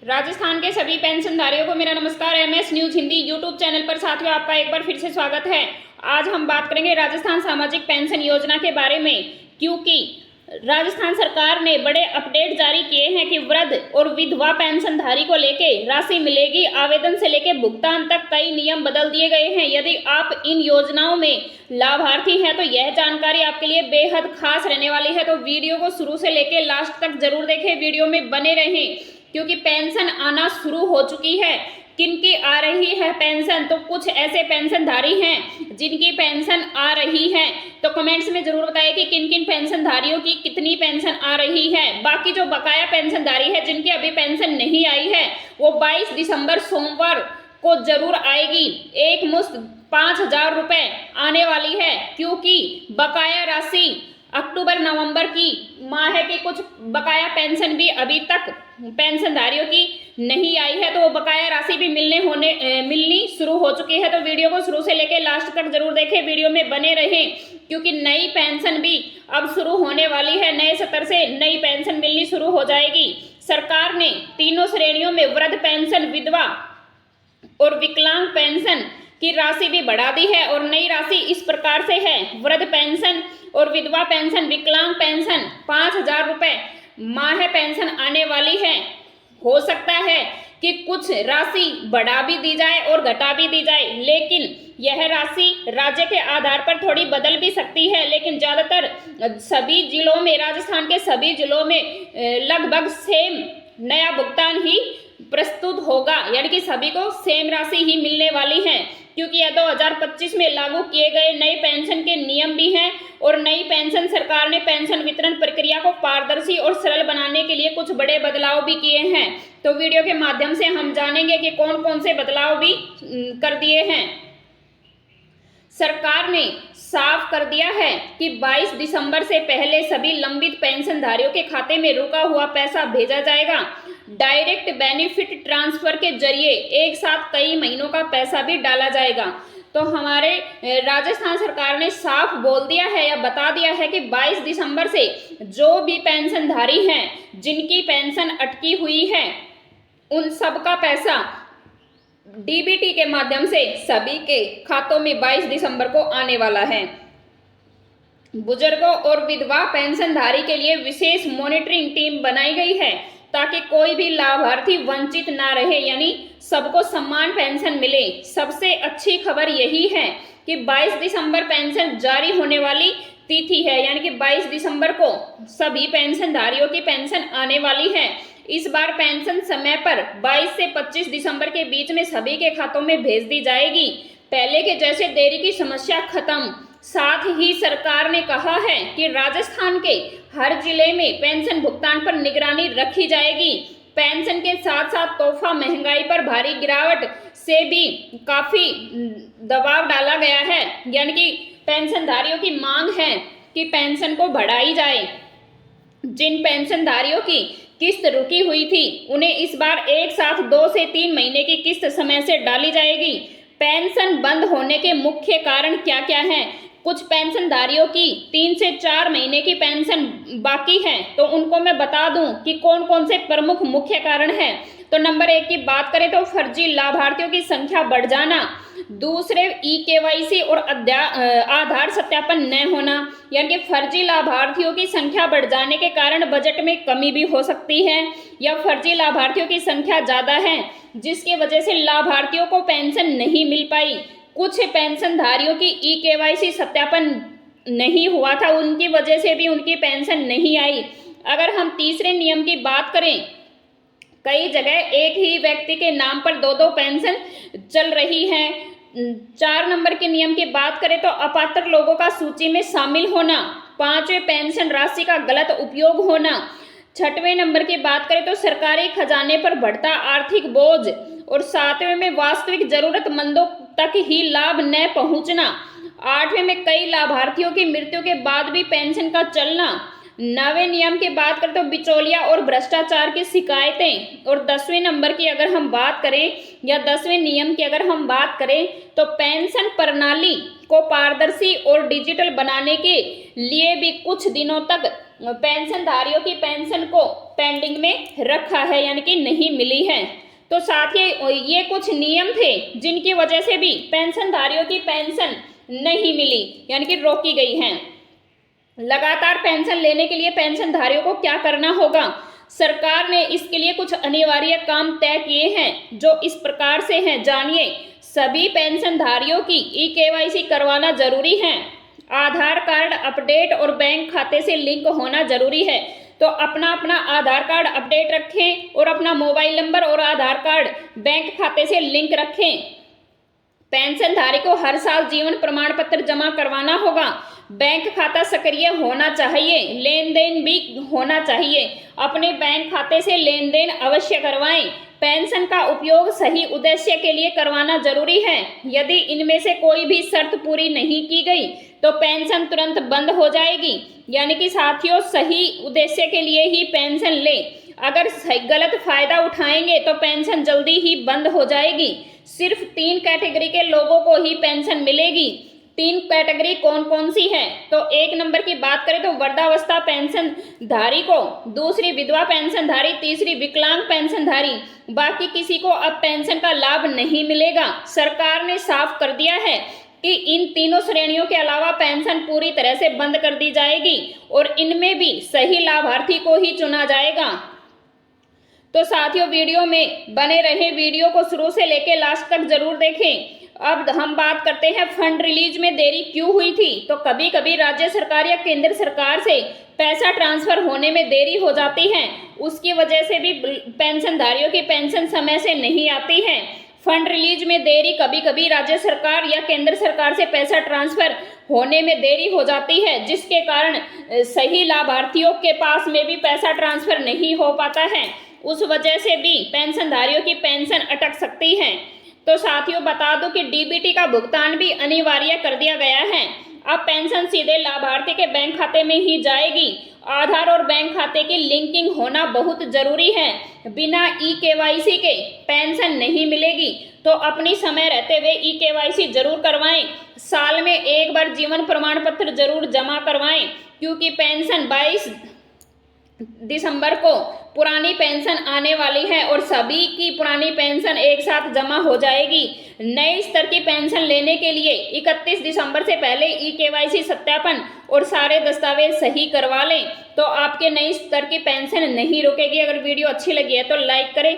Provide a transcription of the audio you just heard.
राजस्थान के सभी पेंशनधारियों को मेरा नमस्कार। MS news Hindi YouTube channel पर साथियों आपका एक बार फिर से स्वागत है। आज हम बात करेंगे राजस्थान सामाजिक पेंशन योजना के बारे में, क्योंकि राजस्थान सरकार ने बड़े अपडेट जारी किए हैं कि वृद्ध और विधवा पेंशनधारी को लेके राशि मिलेगी। आवेदन से लेके भुगतान तक कई नियम बदल दिए गए हैं। यदि आप इन योजनाओं में लाभार्थी हैं तो यह जानकारी आपके लिए बेहद खास रहने वाली है। तो वीडियो को शुरू से लेके लास्ट तक जरूर देखें, वीडियो में बने रहें, क्योंकि पेंशन आना शुरू हो चुकी है। किनकी आ रही है पेंशन? तो कुछ ऐसे पेंशनधारी हैं जिनकी पेंशन आ रही है, तो कमेंट्स में जरूर बताइए कि किन किन पेंशनधारियों की कितनी पेंशन आ रही है। बाकी जो बकाया पेंशनधारी है जिनकी अभी पेंशन नहीं आई है, वो 22 दिसंबर सोमवार को जरूर आएगी। एक मुश्त 5,000 रुपये आने वाली है, क्योंकि बकाया राशि अक्टूबर नवंबर की माह की कुछ बकाया पेंशन भी अभी तक पेंशनधारियों की नहीं आई है, तो वो बकाया राशि भी मिलनी शुरू हो चुकी है। तो वीडियो को शुरू से लेकर लास्ट तक जरूर देखें, वीडियो में बने रहें, क्योंकि नई पेंशन भी अब शुरू होने वाली है। नए सत्र से नई पेंशन मिलनी शुरू हो जाएगी। सरकार ने तीनों श्रेणियों में वृद्ध पेंशन, विधवा और विकलांग पेंशन की राशि भी बढ़ा दी है, और नई राशि इस प्रकार से है। वृद्ध पेंशन और विधवा पेंशन, विकलांग पेंशन 5,000 रुपये माह पेंशन आने वाली है। हो सकता है कि कुछ राशि बढ़ा भी दी जाए और घटा भी दी जाए, लेकिन यह राशि राज्य के आधार पर थोड़ी बदल भी सकती है। लेकिन ज़्यादातर सभी जिलों में, राजस्थान के सभी जिलों में लगभग सेम नया भुगतान ही प्रस्तुत होगा, यानी कि सभी को सेम राशि ही मिलने वाली है, क्योंकि यह 2025 में लागू किए गए नए पेंशन के नियम भी हैं। और नई पेंशन सरकार ने पेंशन वितरण प्रक्रिया को पारदर्शी और सरल बनाने के लिए कुछ बड़े बदलाव भी किए हैं। तो वीडियो के माध्यम से हम जानेंगे कि कौन कौन से बदलाव भी कर दिए हैं। सरकार ने साफ कर दिया है कि 22 दिसंबर से पहले सभी लंबित पेंशनधारियों के खाते में रुका हुआ पैसा भेजा जाएगा। डायरेक्ट बेनिफिट ट्रांसफर के जरिए एक साथ कई महीनों का पैसा भी डाला जाएगा। तो हमारे राजस्थान सरकार ने साफ बोल दिया है या बता दिया है कि 22 दिसंबर से जो भी पेंशनधारी हैं जिनकी पेंशन अटकी हुई है, उन सब का पैसा डीबीटी के माध्यम से सभी के खातों में 22 दिसंबर को आने वाला है। बुजुर्गों और विधवा पेंशनधारी के लिए विशेष मॉनिटरिंग टीम बनाई गई है, ताकि कोई भी लाभार्थी वंचित ना रहे, यानी सबको समान पेंशन मिले। सबसे अच्छी खबर यही है कि 22 दिसंबर पेंशन जारी होने वाली तिथि है, यानी कि 22 दिसंबर को सभी पेंशनधारियों की पेंशन आने वाली है। इस बार पेंशन समय पर 22 से 25 दिसंबर के बीच में सभी के खातों में भेज दी जाएगी। पहले के जैसे देरी की समस्या खत्म। साथ ही सरकार ने कहा है कि राजस्थान के हर जिले में पेंशन भुगतान पर निगरानी रखी जाएगी। पेंशन के साथ साथ तोहफा महंगाई पर भारी गिरावट से भी काफ़ी दबाव डाला गया है, यानी कि पेंशनधारियों की मांग है कि पेंशन को बढ़ाई जाए। जिन पेंशनधारियों की किस्त रुकी हुई थी, उन्हें इस बार एक साथ 2 से 3 महीने की किस्त समय से डाली जाएगी। पेंशन बंद होने के मुख्य कारण क्या क्या हैं? कुछ पेंशनधारियों की 3 से 4 महीने की पेंशन बाकी है, तो उनको मैं बता दूं कि कौन कौन से प्रमुख मुख्य कारण हैं। तो नंबर 1 की बात करें तो फर्जी लाभार्थियों की संख्या बढ़ जाना। दूसरे, EKYC और आधार सत्यापन न होना, यानी कि फर्जी लाभार्थियों की संख्या बढ़ जाने के कारण बजट में कमी भी हो सकती है, या फर्जी लाभार्थियों की संख्या ज़्यादा है जिसकी वजह से लाभार्थियों को पेंशन नहीं मिल पाई। कुछ पेंशनधारियों की EKYC सत्यापन नहीं हुआ था, उनकी वजह से भी उनकी पेंशन नहीं आई। अगर हम तीसरे नियम की बात करें, कई जगह एक ही व्यक्ति के नाम पर 2-2 पेंशन चल रही है। 4 नंबर के नियम की बात करें तो अपात्र लोगों का सूची में शामिल होना। 5वें, पेंशन राशि का गलत उपयोग होना। 6वें नंबर की बात करें तो सरकारी खजाने पर बढ़ता आर्थिक बोझ। और 7वें में वास्तविक जरूरतमंदों तक ही लाभ न पहुंचना। 8वें में कई लाभार्थियों की मृत्यु के बाद भी पेंशन का चलना। 9वें नियम की बात करें तो बिचौलिया और भ्रष्टाचार की शिकायतें। और 10वें नंबर की अगर हम बात करें, या 10वें नियम की अगर हम बात करें, तो पेंशन प्रणाली को पारदर्शी और डिजिटल बनाने के लिए भी कुछ दिनों तक पेंशनधारियों की पेंशन को पेंडिंग में रखा है, यानी कि नहीं मिली है। तो साथ ही ये कुछ नियम थे जिनकी वजह से भी पेंशनधारियों की पेंशन नहीं मिली, यानी कि रोकी गई है। लगातार पेंशन लेने के लिए पेंशनधारियों को क्या करना होगा? सरकार ने इसके लिए कुछ अनिवार्य काम तय किए हैं जो इस प्रकार से हैं, जानिए। सभी पेंशनधारियों की ई-केवाईसी करवाना जरूरी है। आधार कार्ड अपडेट और बैंक खाते से लिंक होना जरूरी है। तो अपना अपना आधार कार्ड अपडेट रखें और अपना मोबाइल नंबर और आधार कार्ड बैंक खाते से लिंक रखें। पेंशनधारी को हर साल जीवन प्रमाण पत्र जमा करवाना होगा। बैंक खाता सक्रिय होना चाहिए, लेन देन भी होना चाहिए। अपने बैंक खाते से लेन देन अवश्य करवाएं। पेंशन का उपयोग सही उद्देश्य के लिए करवाना जरूरी है। यदि इनमें से कोई भी शर्त पूरी नहीं की गई तो पेंशन तुरंत बंद हो जाएगी। यानी कि साथियों, सही उद्देश्य के लिए ही पेंशन लें। अगर गलत फायदा उठाएंगे तो पेंशन जल्दी ही बंद हो जाएगी। सिर्फ 3 कैटेगरी के लोगों को ही पेंशन मिलेगी। 3 कैटेगरी कौन कौन सी है? तो 1 नंबर की बात करें तो वृद्धावस्था पेंशनधारी को, दूसरी विधवा पेंशनधारी, तीसरी विकलांग पेंशनधारी। बाकी किसी को अब पेंशन का लाभ नहीं मिलेगा। सरकार ने साफ कर दिया है कि इन तीनों श्रेणियों के अलावा पेंशन पूरी तरह से बंद कर दी जाएगी और इनमें भी सही लाभार्थी को ही चुना जाएगा। तो साथियों, वीडियो में बने रहें, वीडियो को शुरू से लेकर लास्ट तक जरूर देखें। अब हम बात करते हैं फंड रिलीज में देरी क्यों हुई थी। तो कभी कभी राज्य सरकार या केंद्र सरकार से पैसा ट्रांसफर होने में देरी हो जाती है, उसकी वजह से भी पेंशनधारियों की पेंशन समय से नहीं आती है। फंड रिलीज में देरी कभी कभी राज्य सरकार या केंद्र सरकार से पैसा ट्रांसफर होने में देरी हो जाती है, जिसके कारण सही लाभार्थियों के पास में भी पैसा ट्रांसफर नहीं हो पाता है। उस वजह से भी पेंशनधारियों की पेंशन अटक सकती है। तो साथियों, बता दूं कि डीबीटी का भुगतान भी अनिवार्य कर दिया गया है। अब पेंशन सीधे लाभार्थी के बैंक खाते में ही जाएगी। आधार और बैंक खाते की लिंकिंग होना बहुत जरूरी है। बिना ई-केवाईसी के पेंशन नहीं मिलेगी। तो अपनी समय रहते हुए ई-केवाईसी जरूर करवाएं। साल में एक बार जीवन प्रमाण पत्र जरूर जमा करवाएं, क्योंकि पेंशन 22 दिसंबर को पुरानी पेंशन आने वाली है और सभी की पुरानी पेंशन एक साथ जमा हो जाएगी। नए स्तर की पेंशन लेने के लिए 31 दिसंबर से पहले ई-केवाईसी सत्यापन और सारे दस्तावेज सही करवा लें, तो आपके नए स्तर की पेंशन नहीं रुकेगी। अगर वीडियो अच्छी लगी है तो लाइक करें।